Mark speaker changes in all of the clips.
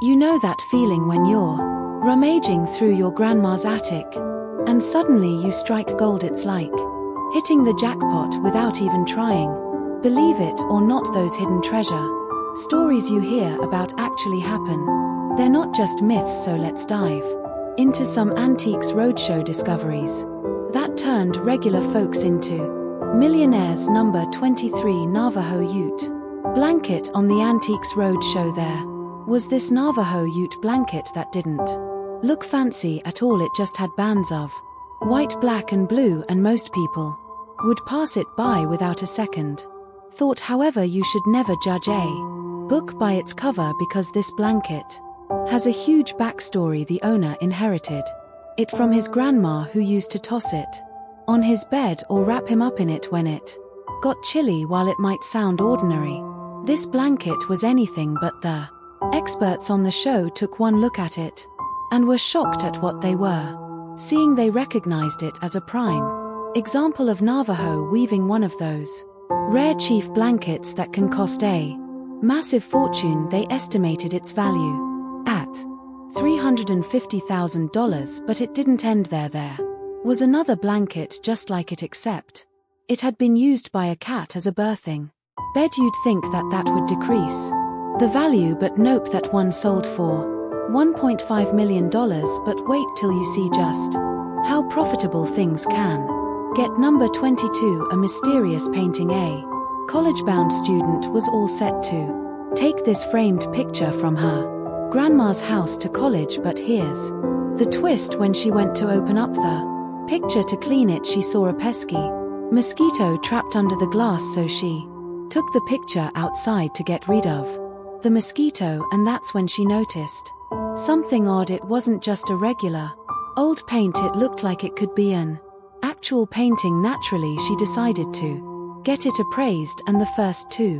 Speaker 1: You know that feeling when you're rummaging through your grandma's attic, and suddenly you strike gold. It's like hitting the jackpot without even trying. Believe it or not, those hidden treasure stories you hear about actually happen. They're not just myths, so let's dive into some Antiques Roadshow discoveries that turned regular folks into millionaires. Number 23, Navajo Ute blanket. On the Antiques Roadshow there was this Navajo Ute blanket that didn't look fancy at all. It just had bands of white, black and blue, and most people would pass it by without a second thought. However, you should never judge a book by its cover, because this blanket has a huge backstory. The owner inherited it from his grandma, who used to toss it on his bed or wrap him up in it when it got chilly. While it might sound ordinary, this blanket was anything but. The experts on the show took one look at it and were shocked at what they were seeing. They recognized it as a prime example of Navajo weaving, one of those rare chief blankets that can cost a massive fortune. They estimated its value at $350,000, but it didn't end there. There was another blanket just like it, except it had been used by a cat as a birthing bed. You'd think that that would decrease the value, but nope, that one sold for $1.5 million. But wait till you see just how profitable things can get. Number 22, a mysterious painting. A college-bound student was all set to take this framed picture from her grandma's house to college, but here's the twist. When she went to open up the picture to clean it, she saw a pesky mosquito trapped under the glass, so she took the picture outside to get rid of the mosquito, and that's when she noticed something odd. It wasn't just a regular old paint, it looked like it could be an actual painting. Naturally, she decided to get it appraised, and the first two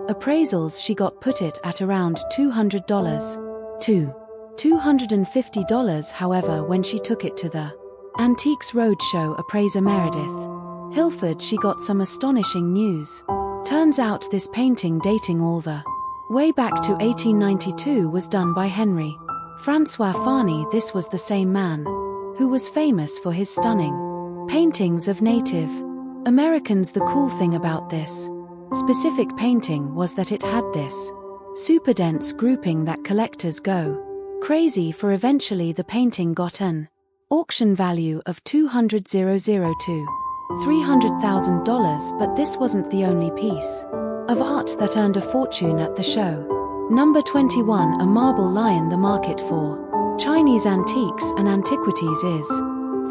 Speaker 1: appraisals she got put it at around $200 to $250. However, when she took it to the Antiques Roadshow appraiser Meredith Hilford, she got some astonishing news. Turns out this painting, dating all the way back to 1892, was done by Henry Francois Farney. This was the same man who was famous for his stunning paintings of Native Americans. The cool thing about this specific painting was that it had this super dense grouping that collectors go crazy for. Eventually the painting got an auction value of $200,000 to $300,000, but this wasn't the only piece of art that earned a fortune at the show. Number 21, a marble lion. The market for Chinese antiques and antiquities is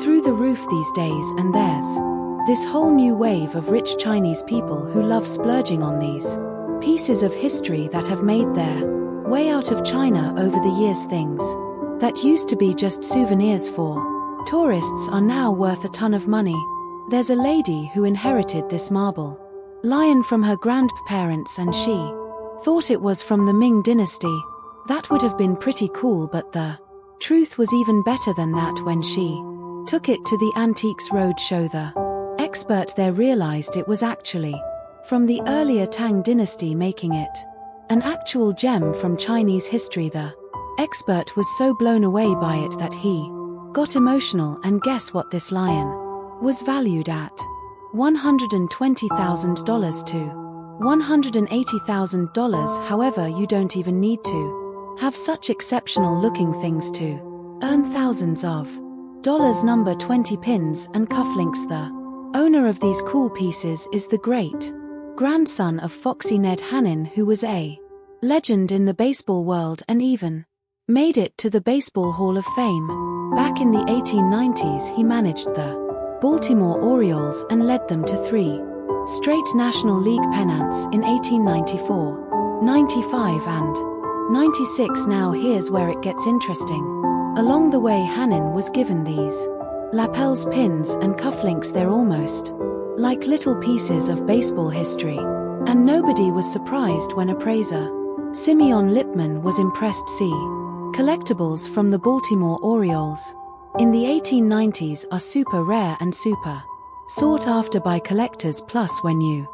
Speaker 1: through the roof these days, and there's this whole new wave of rich Chinese people who love splurging on these pieces of history that have made their way out of China over the years. Things that used to be just souvenirs for tourists are now worth a ton of money. There's a lady who inherited this marble lion from her grandparents, and she thought it was from the Ming dynasty. That would have been pretty cool, but the truth was even better than that. When she took it to the Antiques Roadshow, the expert there realized it was actually from the earlier Tang dynasty, making it an actual gem from Chinese history. The expert was so blown away by it that he got emotional, and guess what? This lion was valued at $120,000 to $180,000. However, you don't even need to have such exceptional looking things to earn thousands of dollars. Number 20, pins and cufflinks. The owner of these cool pieces is the great grandson of Foxy Ned Hannon, who was a legend in the baseball world and even made it to the Baseball Hall of Fame. Back in the 1890s, he managed the Baltimore Orioles and led them to 3 straight National League pennants in 1894, 95 and 96. Now here's where it gets interesting. Along the way, Hannon was given these lapels, pins and cufflinks. They're almost like little pieces of baseball history, and nobody was surprised when appraiser Simeon Lipman was impressed. See Collectibles from the Baltimore Orioles in the 1890s are super rare and super sought after by collectors. Plus, when you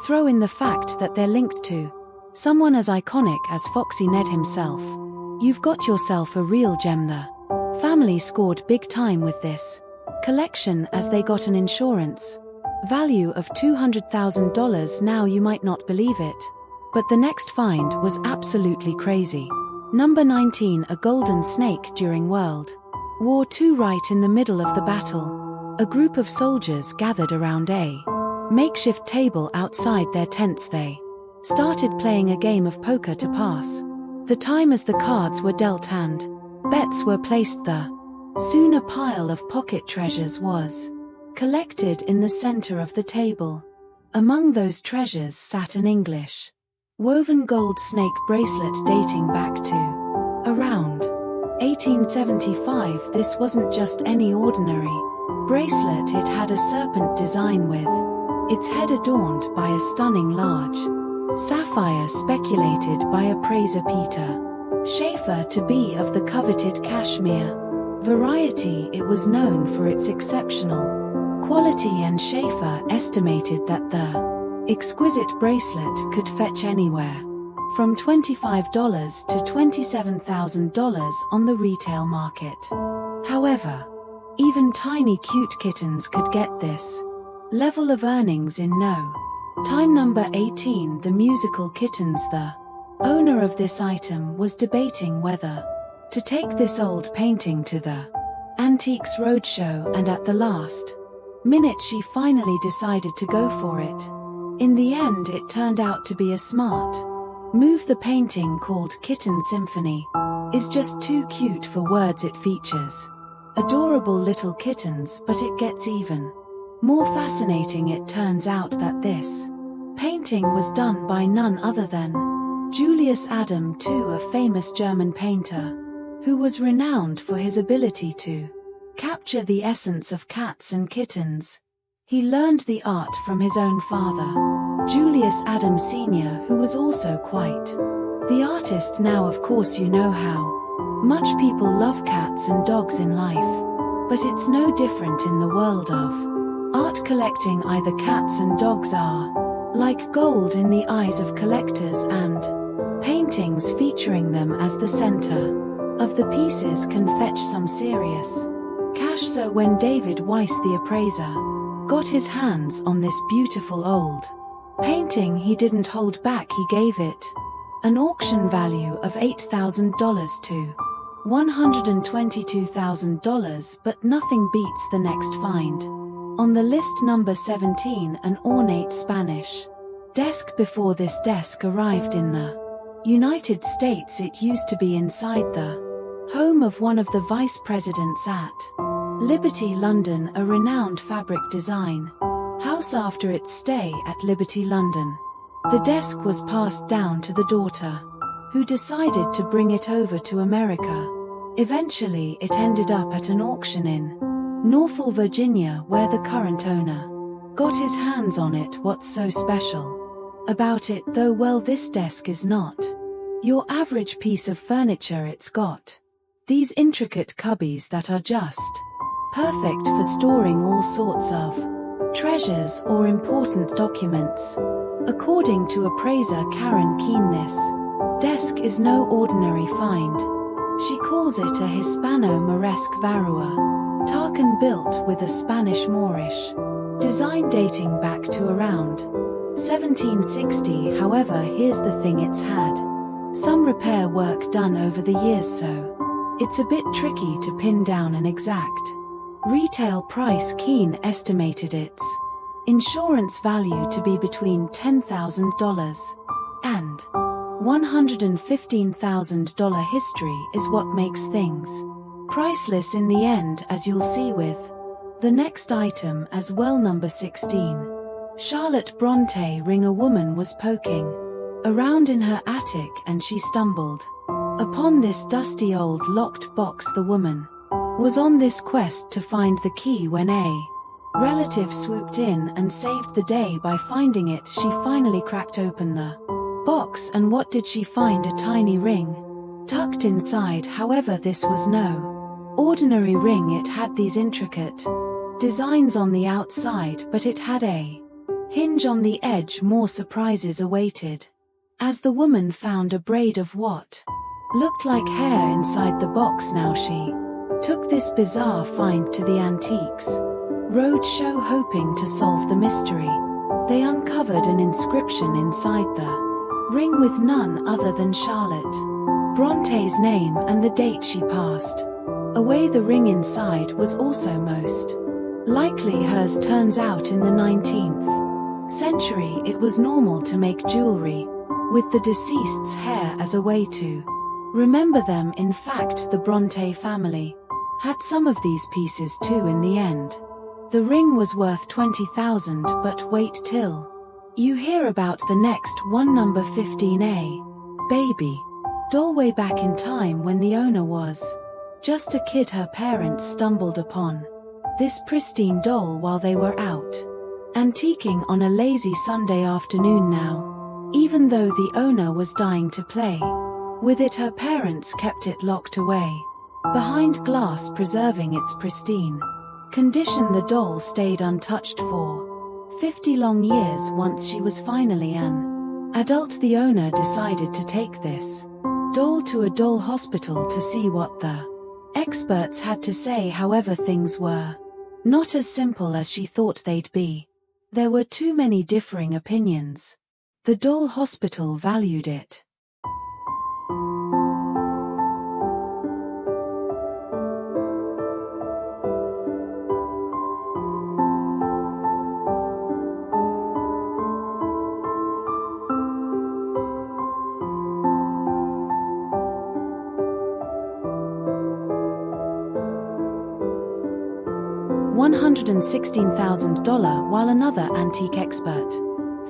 Speaker 1: throw in the fact that they're linked to someone as iconic as Foxy Ned himself, You've got yourself a real gem there. Family scored big time with this collection as they got an insurance value of $200,000. Now you might not believe it, but the next find was absolutely crazy. Number 19, a golden snake during World War II. Right in the middle of the battle, a group of soldiers gathered around a makeshift table outside their tents. They started playing a game of poker to pass the time as the cards were dealt and bets were placed. Soon a pile of pocket treasures was collected in the center of the table. Among those treasures sat an English woven gold snake bracelet dating back to around 1875. This wasn't just any ordinary bracelet. It had a serpent design with its head adorned by a stunning large sapphire, speculated by appraiser Peter Schaefer to be of the coveted cashmere variety. It was known for its exceptional quality, and Schaefer estimated that the exquisite bracelet could fetch anywhere from $25 to $27,000 on the retail market. However, even tiny cute kittens could get this level of earnings in no time. Number 18, the musical kittens. The owner of this item was debating whether to take this old painting to the Antiques Roadshow, and at the last minute she finally decided to go for it. In the end, it turned out to be a smart move. The painting, called Kitten Symphony, is just too cute for words. It features adorable little kittens, but it gets even more fascinating. It turns out that this painting was done by none other than Julius Adam II, a famous German painter who was renowned for his ability to capture the essence of cats and kittens. He learned the art from his own father, Julius Adam Sr., who was also quite the artist. Now, of course, you know how much people love cats and dogs in life, but it's no different in the world of art collecting. Either cats and dogs are like gold in the eyes of collectors, and paintings featuring them as the center of the pieces can fetch some serious cash. So when David Weiss, the appraiser, got his hands on this beautiful old painting, he didn't hold back. He gave it an auction value of $8,000 to $122,000, but nothing beats the next find on the list. Number 17, an ornate Spanish desk. Before this desk arrived in the United States, it used to be inside the home of one of the vice presidents at Liberty, London, a renowned fabric design house. After its stay at Liberty, London, the desk was passed down to the daughter, who decided to bring it over to America. Eventually, it ended up at an auction in Norfolk, Virginia, where the current owner got his hands on it. What's so special about it, though? Well, this desk is not your average piece of furniture. It's got these intricate cubbies that are just perfect for storing all sorts of treasures or important documents. According to appraiser Karen Keene, this desk is no ordinary find. She calls it a Hispano-Moresque Varua Tarkan, built with a Spanish Moorish design dating back to around 1760. However, here's the thing, it's had some repair work done over the years, so it's a bit tricky to pin down an exact retail price. Keene estimated its insurance value to be between $10,000 and $115,000. History is what makes things priceless in the end, as you'll see with the next item as well. Number 16, Charlotte Bronte ring. A woman was poking around in her attic and she stumbled upon this dusty old locked box. The woman was on this quest to find the key when a relative swooped in and saved the day by finding it. She finally cracked open the box, and what did she find? A tiny ring tucked inside. However, this was no ordinary ring. It had these intricate designs on the outside, but it had a hinge on the edge. More surprises awaited as the woman found a braid of what Looked like hair inside the box. Now she took this bizarre find to the Antiques Roadshow hoping to solve the mystery. They uncovered an inscription inside the ring with none other than Charlotte Bronte's name and the date she passed away. The ring inside was also most likely hers. Turns out in the 19th century it was normal to make jewelry with the deceased's hair as a way to remember them. In fact, the Bronte family had some of these pieces too. In the end, the ring was worth $20,000, but wait till you hear about the next one. Number 15A. Baby doll. Way back in time when the owner was just a kid, her parents stumbled upon this pristine doll while they were out antiquing on a lazy Sunday afternoon. Now, even though the owner was dying to play with it, her parents kept it locked away behind glass, preserving its pristine condition. The doll stayed untouched for 50 long years. Once she was finally an adult, the owner decided to take this doll to a doll hospital to see what the experts had to say. However, things were not as simple as she thought they'd be. There were too many differing opinions. The doll hospital valued it $116,000, while another antique expert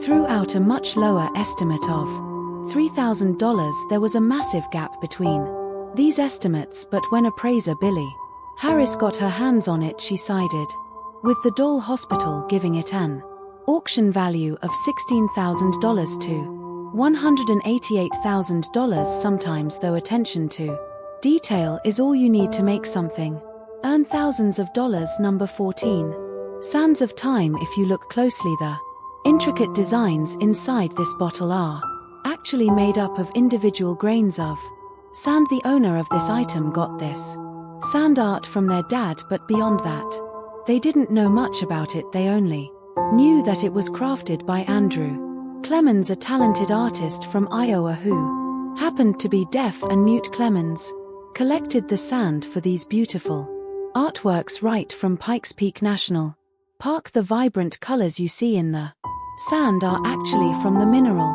Speaker 1: threw out a much lower estimate of $3,000. There was a massive gap between these estimates, but when appraiser Billy Harris got her hands on it, she sided with the doll hospital, giving it an auction value of $16,000 to $188,000. Sometimes, though, attention to detail is all you need to make something earn thousands of dollars. Number 14. Sands of Time. If you look closely, the intricate designs inside this bottle are actually made up of individual grains of sand. The owner of this item got this sand art from their dad, but beyond that, they didn't know much about it. They only knew that it was crafted by Andrew Clemens, a talented artist from Iowa who happened to be deaf and mute. Clemens collected the sand for these beautiful artworks right from Pikes Peak National Park. The vibrant colors you see in the sand are actually from the mineral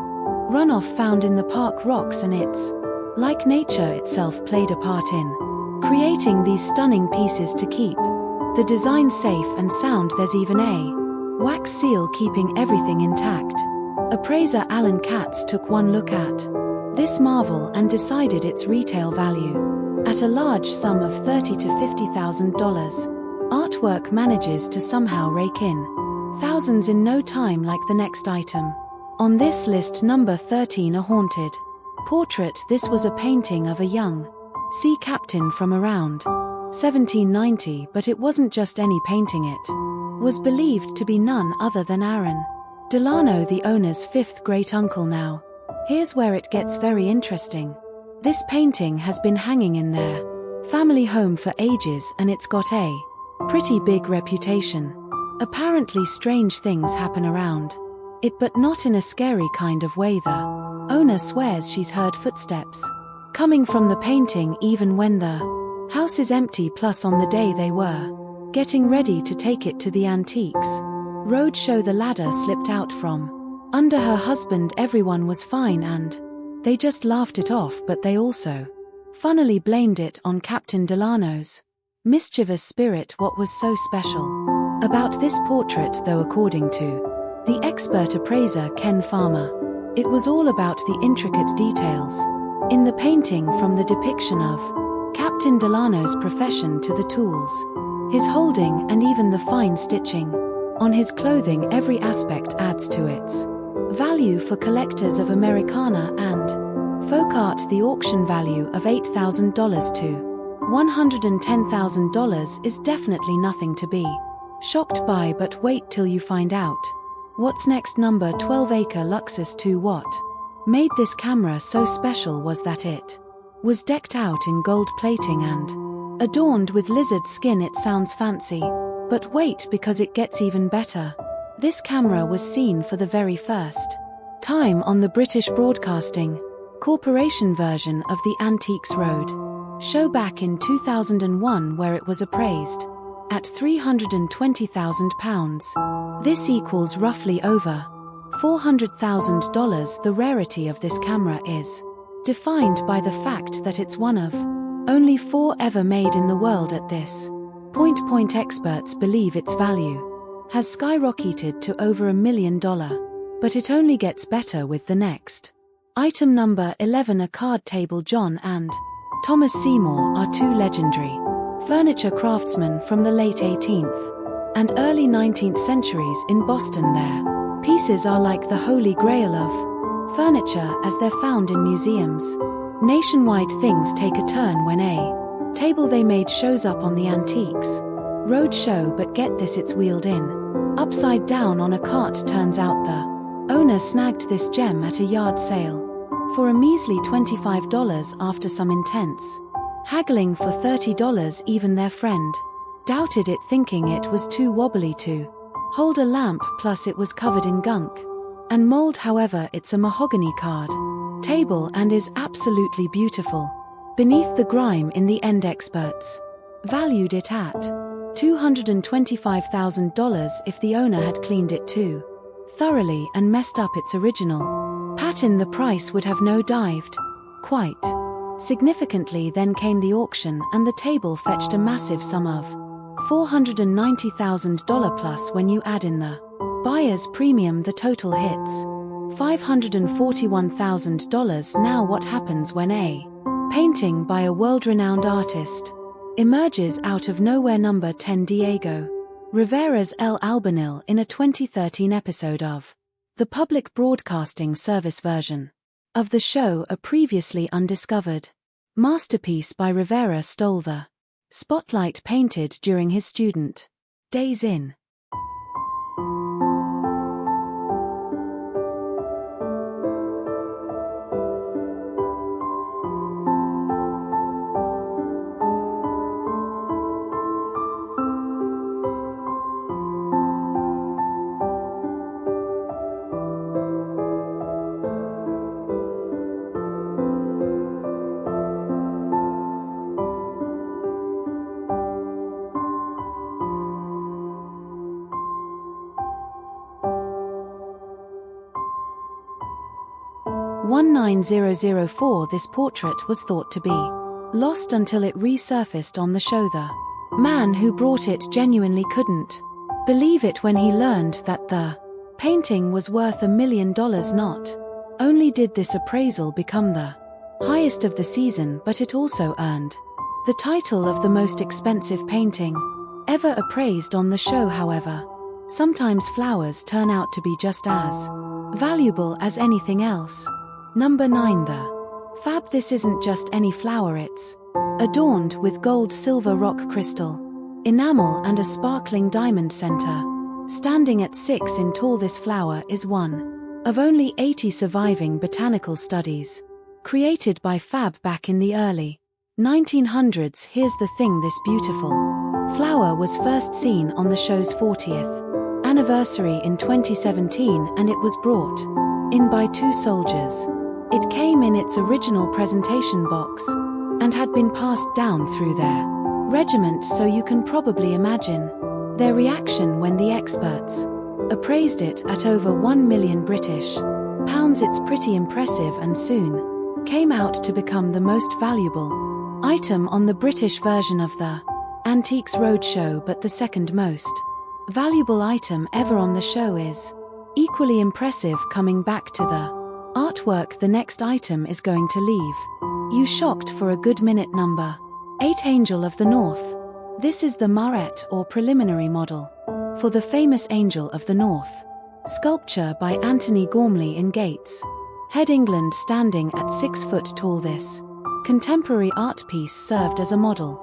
Speaker 1: runoff found in the park rocks, and it's like nature itself played a part in creating these stunning pieces to keep the design safe and sound. There's even a wax seal keeping everything intact. Appraiser Alan Katz took one look at this marvel and decided its retail value at a large sum of $30,000 to $50,000. Artwork manages to somehow rake in thousands in no time, like the next item on this list. Number 13. A haunted portrait. This was a painting of a young sea captain from around 1790, but it wasn't just any painting. It was believed to be none other than Aaron Delano, the owner's fifth great-uncle. Now, here's where it gets very interesting. This painting has been hanging in their family home for ages, and it's got a pretty big reputation. Apparently strange things happen around it, but not in a scary kind of way. The owner swears she's heard footsteps coming from the painting even when the house is empty. Plus, on the day they were getting ready to take it to the Antiques Roadshow, the ladder slipped out from under her husband. Everyone was fine and they just laughed it off, but they also funnily blamed it on Captain Delano's mischievous spirit. What was so special about this portrait, though, according to the expert appraiser Ken Farmer, it was all about the intricate details in the painting, from the depiction of Captain Delano's profession to the tools, his holding, and even the fine stitching on his clothing. Every aspect adds to its value for collectors of Americana and folk art. The auction value of $8,000 to $110,000 is definitely nothing to be shocked by, but wait till you find out what's next. Number 12. Acre Luxus 2. What made this camera so special was that it was decked out in gold plating and adorned with lizard skin. It sounds fancy, but wait, because it gets even better. This camera was seen for the very first time on the British Broadcasting Corporation version of the Antiques Roadshow back in 2001, where it was appraised at £320,000. This equals roughly over $400,000. The rarity of this camera is defined by the fact that it's one of only 4 ever made in the world at this point. Experts believe its value has skyrocketed to over $1 million, but it only gets better with the next item. Number 11. A card table. John and Thomas Seymour are two legendary furniture craftsmen from the late 18th and early 19th centuries in Boston. Their pieces are like the holy grail of furniture, as they're found in museums nationwide. Things take a turn when a table they made shows up on the Antiques Roadshow, but get this, it's wheeled in upside down on a cart. Turns out the owner snagged this gem at a yard sale for a measly $25 after some intense haggling for $30. Even their friend doubted it, thinking it was too wobbly to hold a lamp, plus it was covered in gunk and mold. However, it's a mahogany card table and is absolutely beautiful beneath the grime. In the end, experts valued it at $225,000. If the owner had cleaned it too thoroughly and messed up its original pattern, the price would have no dived quite significantly. Then came the auction, and the table fetched a massive sum of $490,000 plus. When you add in the buyer's premium, the total hits $541,000. Now, what happens when a painting by a world-renowned artist emerges out of nowhere? Number 10. Diego Rivera's El Albanil. In a 2013 episode of the Public Broadcasting Service version of the show, a previously undiscovered masterpiece by Rivera stole the spotlight, painted during his student days in $19,004. This portrait was thought to be lost until it resurfaced on the show. The man who brought it genuinely couldn't believe it when he learned that the painting was worth $1 million. Not only did this appraisal become the highest of the season, but it also earned the title of the most expensive painting ever appraised on the show. However, sometimes flowers turn out to be just as valuable as anything else. Number 9. The Fab. This isn't just any flower, it's adorned with gold, silver, rock crystal, enamel and a sparkling diamond center. Standing at 6 in tall, this flower is one of only 80 surviving botanical studies created by Fab back in the early 1900s. Here's the thing, this beautiful flower was first seen on the show's 40th anniversary in 2017, and it was brought in by 2 soldiers. It came in its original presentation box and had been passed down through their regiment, so you can probably imagine their reaction when the experts appraised it at over £1 million British pounds. It's pretty impressive, and soon came out to become the most valuable item on the British version of the Antiques Roadshow. But the second most valuable item ever on the show is equally impressive. Coming back to the artwork, the next item is going to leave you shocked for a good minute. Number 8. Angel of the North. This is the maquette or preliminary model for the famous Angel of the North sculpture by Anthony Gormley in Gates Head, England. Standing at 6 foot tall, this contemporary art piece served as a model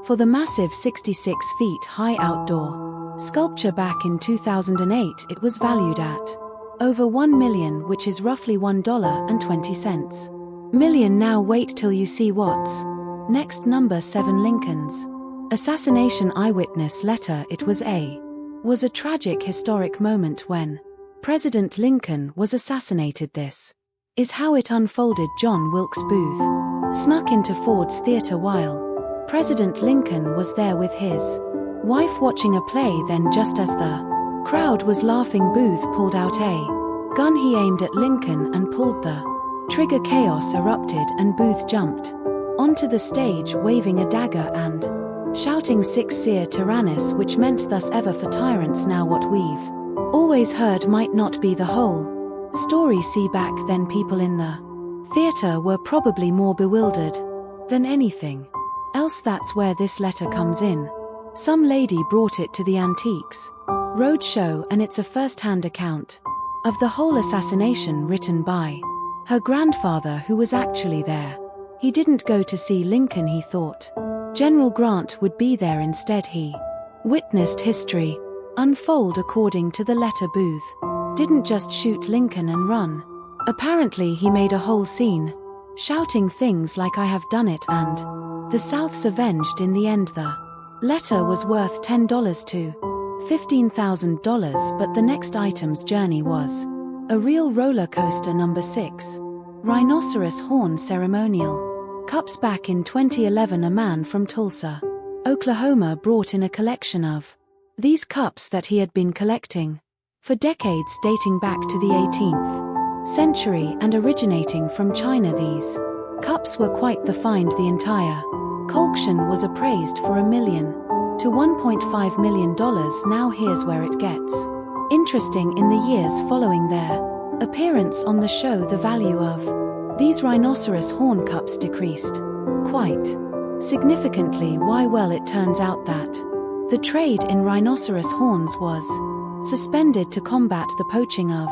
Speaker 1: for the massive 66 feet high outdoor sculpture back in 2008. It was valued at over $1 million, which is roughly $1.20 Million. Now wait till you see what's next. Number 7. Lincoln's assassination eyewitness letter. It was a tragic historic moment when President Lincoln was assassinated. This is how it unfolded. John Wilkes Booth snuck into Ford's Theater while President Lincoln was there with his wife watching a play. Then just as the crowd was laughing, Booth pulled out a gun. He aimed at Lincoln and pulled the trigger. Chaos erupted and Booth jumped onto the stage waving a dagger and shouting "Sic Seer Tyrannus," which meant "thus ever for tyrants." Now what we've always heard might not be the whole story. See, back then people in the theater were probably more bewildered than anything else. That's where this letter comes in. Some lady brought it to the Antiques Roadshow, and it's a first-hand account of the whole assassination written by her grandfather, who was actually there. He didn't go to see Lincoln. He thought General Grant would be there instead. He witnessed history unfold. According to the letter, Booth didn't just shoot Lincoln and run. Apparently he made a whole scene, shouting things like "I have done it" and "the South's avenged." In the end, the letter was worth $10 to $15,000, but the next item's journey was a real roller coaster. Number 6. Rhinoceros horn ceremonial cups. Back in 2011, a man from Tulsa, Oklahoma brought in a collection of these cups that he had been collecting for decades, dating back to the 18th century and originating from China. These cups were quite the find. The entire collection was appraised for $1 million to $1.5 million. Now here's where it gets interesting. In the years following their appearance on the show, the value of these rhinoceros horn cups decreased quite significantly. Why? Well, it turns out that the trade in rhinoceros horns was suspended to combat the poaching of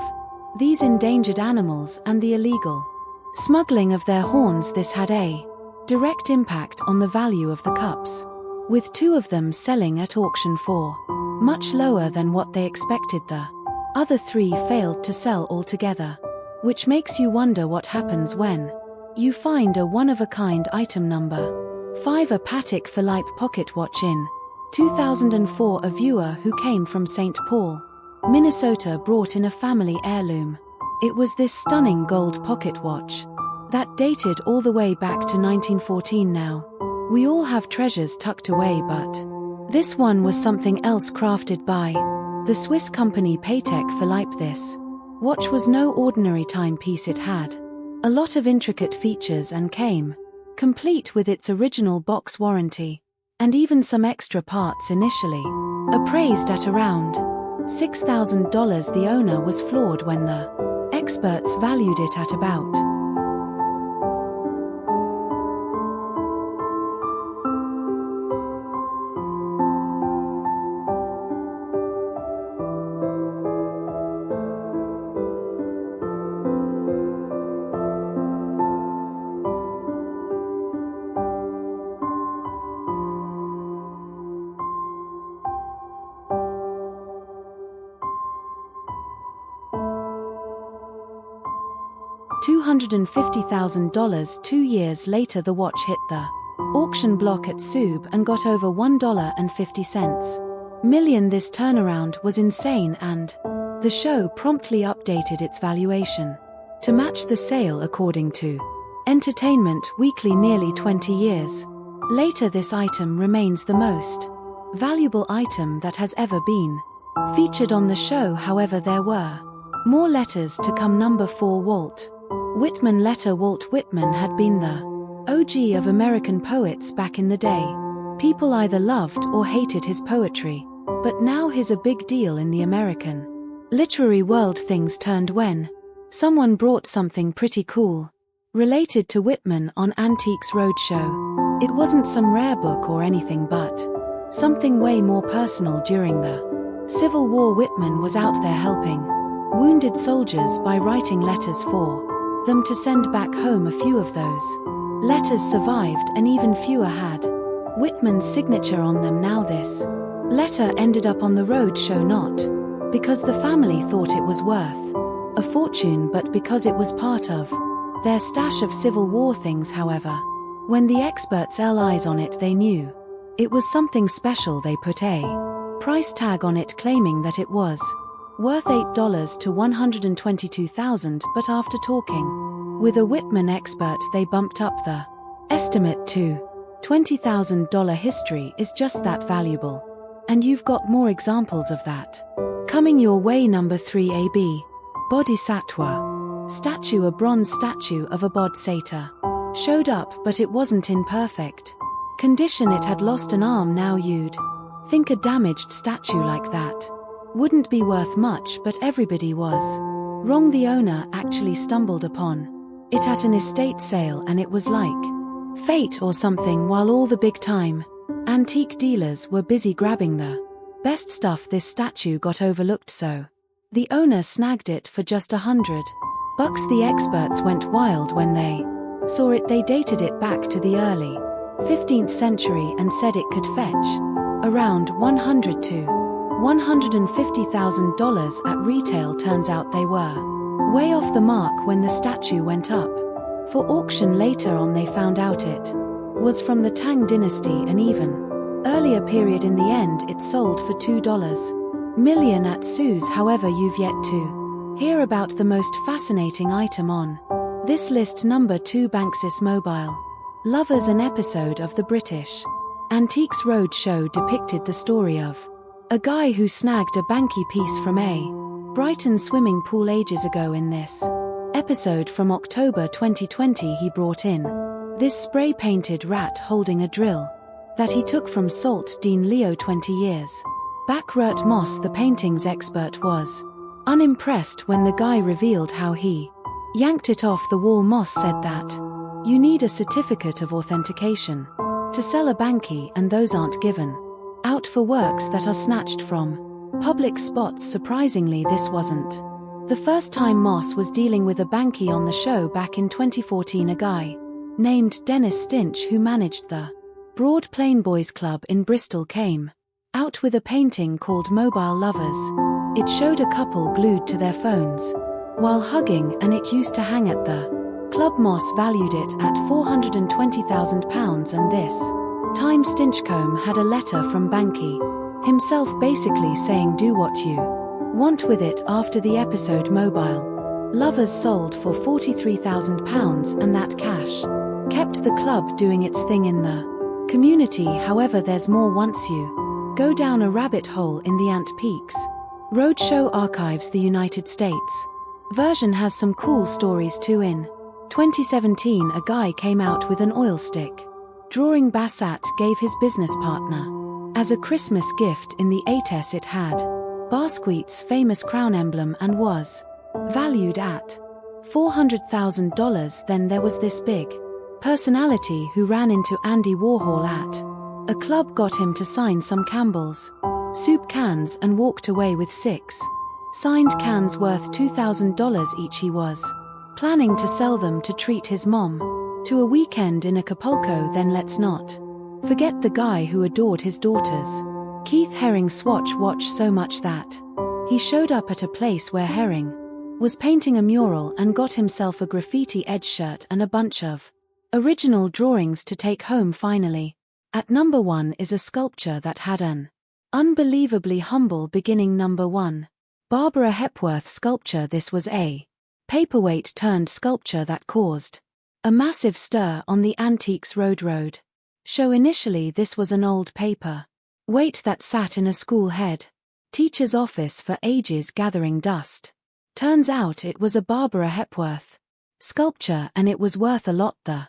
Speaker 1: these endangered animals and the illegal smuggling of their horns. This had a direct impact on the value of the cups, with 2 of them selling at auction for much lower than what they expected. The other 3 failed to sell altogether, which makes you wonder what happens when you find a one-of-a-kind item. Number 5. A Patek Philippe pocket watch. In 2004, a viewer who came from St. Paul, Minnesota, brought in a family heirloom. It was this stunning gold pocket watch that dated all the way back to 1914. Now, we all have treasures tucked away, but this one was something else, crafted by the Swiss company Patek Philippe. This watch was no ordinary timepiece. It had a lot of intricate features and came complete with its original box warranty and even some extra parts. Initially appraised at around $6,000, the owner was floored when the experts valued it at about $250,000. 2 years later, the watch hit the auction block at Soube and got over $1.50 million. This turnaround was insane, and the show promptly updated its valuation to match the sale. According to Entertainment Weekly, nearly 20 years later, this item remains the most valuable item that has ever been featured on the show. However, there were more letters to come. Number 4. Walt Whitman letter. Walt Whitman had been the OG of American poets back in the day. People either loved or hated his poetry, but now he's a big deal in the American literary world. Things turned when someone brought something pretty cool related to Whitman on Antiques Roadshow. It wasn't some rare book or anything, but something way more personal. During the Civil War, Whitman was out there helping wounded soldiers by writing letters for them to send back home. A few of those letters survived, and even fewer had Whitman's signature on them. Now this letter ended up on the Roadshow not because the family thought it was worth a fortune, but because it was part of Their stash of Civil War things, however. When the experts laid eyes on it, they knew. It was something special. They put a price tag on it, claiming that it was worth $8 to $122,000, but after talking with a Whitman expert, they bumped up the estimate to $20,000. History is just that valuable. And you've got more examples of that coming your way. Number 3, AB Bodhisattva statue. A bronze statue of a bodhisattva showed up, but it wasn't in perfect condition. It had lost an arm. Now you'd think a damaged statue like that wouldn't be worth much, but everybody was wrong. The owner actually stumbled upon it at an estate sale, and it was like fate or something. While all the big-time antique dealers were busy grabbing the best stuff, this statue got overlooked, so the owner snagged it for just $100. The experts went wild when they saw it. They dated it back to the early 15th century and said it could fetch around $100,000 to $150,000 at retail. Turns out they were way off the mark when the statue went up for auction. Later on, they found out it was from the Tang dynasty, an even earlier period. In the end, it sold for $2 million at Sue's. However, you've yet to hear about the most fascinating item on this list. Number 2, Banks's Mobile Lovers. An episode of the British Antiques Roadshow depicted the story of a guy who snagged a Banky piece from a Brighton swimming pool ages ago. In this episode from October 2020, he brought in this spray-painted rat holding a drill that he took from Salt Dean Leo 20 years back. Rhett Moss, the painting's expert, was unimpressed when the guy revealed how he yanked it off the wall. Moss said that you need a certificate of authentication to sell a Banky, and those aren't given out for works that are snatched from public spots. Surprisingly, this wasn't the first time Moss was dealing with a Banky on the show. Back in 2014, a guy named Dennis Stinch, who managed the Broad Plain Boys Club in Bristol, came out with a painting called Mobile Lovers. It showed a couple glued to their phones while hugging, and it used to hang at the club. Moss valued it at £420,000, and this time Stinchcombe had a letter from Banky himself basically saying do what you want with it. After the episode, Mobile Lovers sold for £43,000, and that cash kept the club doing its thing in the community. However, there's more. Once you go down a rabbit hole in the Antiques Roadshow archives, the United States version has some cool stories too. In 2017, a guy came out with an oil stick drawing Bassat gave his business partner as a Christmas gift. In the 80s, it had Basquiat's famous crown emblem and was valued at $400,000. Then there was this big personality who ran into Andy Warhol at a club, got him to sign some Campbell's soup cans, and walked away with 6 signed cans worth $2,000 each. He was planning to sell them to treat his mom to a weekend in Acapulco. Then let's not forget the guy who adored his daughters Keith Haring's Swatch watch so much that he showed up at a place where Haring was painting a mural and got himself a graffiti edge shirt and a bunch of original drawings to take home. Finally, at number 1 is a sculpture that had an unbelievably humble beginning. Number 1, Barbara Hepworth sculpture. This was a paperweight turned sculpture that caused a massive stir on the Antiques Road show. Initially, this was an old paper weight that sat in a school head teacher's office for ages gathering dust. Turns out it was a Barbara Hepworth sculpture, and it was worth a lot. The